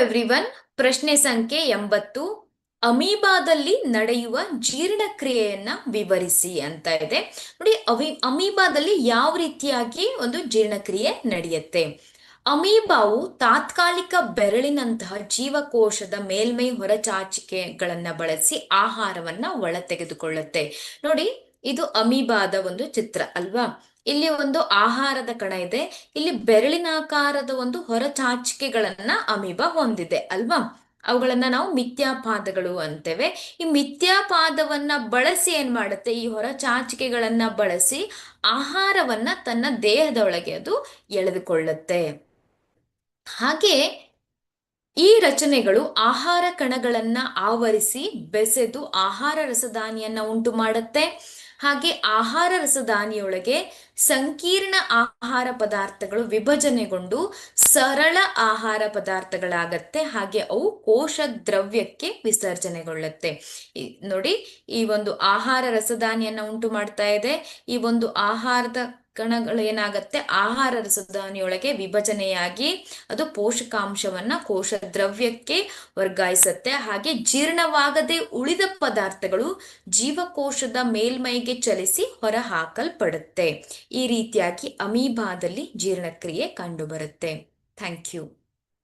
Everyone. ಪ್ರಶ್ನೆ ಸಂಖ್ಯೆ 80. ಅಮೀಬಾದಲ್ಲಿ ನಡೆಯುವ ಜೀರ್ಣಕ್ರಿಯೆಯನ್ನ ವಿವರಿಸಿ ಅಂತ ಇದೆ. ನೋಡಿ, ಅಮೀಬಾದಲ್ಲಿ ಯಾವ ರೀತಿಯಾಗಿ ಒಂದು ಜೀರ್ಣಕ್ರಿಯೆ ನಡೆಯುತ್ತೆ. ಅಮೀಬಾವು ತಾತ್ಕಾಲಿಕ ಬೆರಳಿನಂತಹ ಜೀವಕೋಶದ ಮೇಲ್ಮೈ ಹೊರಚಾಚಿಕೆಗಳನ್ನ ಬಳಸಿ ಆಹಾರವನ್ನ ಒಳ ತೆಗೆದುಕೊಳ್ಳುತ್ತೆ. ನೋಡಿ, ಇದು ಅಮೀಬಾದ ಒಂದು ಚಿತ್ರ ಅಲ್ವಾ. ಇಲ್ಲಿ ಒಂದು ಆಹಾರದ ಕಣ ಇದೆ. ಇಲ್ಲಿ ಬೆರಳಿನಾಕಾರದ ಒಂದು ಹೊರಚಾಚಿಕೆಗಳನ್ನ ಅಮೀಬಾ ಹೊಂದಿದೆ ಅಲ್ವಾ. ಅವುಗಳನ್ನ ನಾವು ಮಿಥ್ಯಾಪಾದಗಳು ಅಂತೇವೆ. ಈ ಮಿಥ್ಯಾಪಾದವನ್ನ ಬಳಸಿ ಏನ್ ಮಾಡುತ್ತೆ, ಈ ಹೊರಚಾಚಿಕೆಗಳನ್ನ ಬಳಸಿ ಆಹಾರವನ್ನ ತನ್ನ ದೇಹದೊಳಗೆ ಅದು ಎಳೆದುಕೊಳ್ಳುತ್ತೆ. ಹಾಗೆ ಈ ರಚನೆಗಳು ಆಹಾರ ಕಣಗಳನ್ನ ಆವರಿಸಿ ಬೆಸೆದು ಆಹಾರ ರಸದಾನಿಯನ್ನ ಉಂಟು ಮಾಡುತ್ತೆ. ಹಾಗೆ ಆಹಾರ ರಸದಾನಿಯೊಳಗೆ ಸಂಕೀರ್ಣ ಆಹಾರ ಪದಾರ್ಥಗಳು ವಿಭಜನೆಗೊಂಡು ಸರಳ ಆಹಾರ ಪದಾರ್ಥಗಳಾಗತ್ತೆ. ಹಾಗೆ ಅವು ಕೋಶ ದ್ರವ್ಯಕ್ಕೆ ವಿಸರ್ಜನೆಗೊಳ್ಳುತ್ತೆ. ನೋಡಿ, ಈ ಒಂದು ಆಹಾರ ರಸದಾನಿಯನ್ನ ಉಂಟು ಮಾಡ್ತಾ ಇದೆ. ಈ ಒಂದು ಆಹಾರದ ಕಣಗಳು ಏನಾಗತ್ತೆ, ಆಹಾರ ರಸದಾನಿಯೊಳಗೆ ವಿಭಜನೆಯಾಗಿ ಅದು ಪೋಷಕಾಂಶವನ್ನ ಕೋಶ ದ್ರವ್ಯಕ್ಕೆ ವರ್ಗಾಯಿಸುತ್ತೆ. ಹಾಗೆ ಜೀರ್ಣವಾಗದೆ ಉಳಿದ ಪದಾರ್ಥಗಳು ಜೀವಕೋಶದ ಮೇಲ್ಮೈಗೆ ಚಲಿಸಿ ಹೊರ ಹಾಕಲ್ಪಡುತ್ತೆ. ಈ ರೀತಿಯಾಗಿ ಅಮೀಬಾದಲ್ಲಿ ಜೀರ್ಣಕ್ರಿಯೆ ಕಂಡುಬರುತ್ತೆ. Thank you.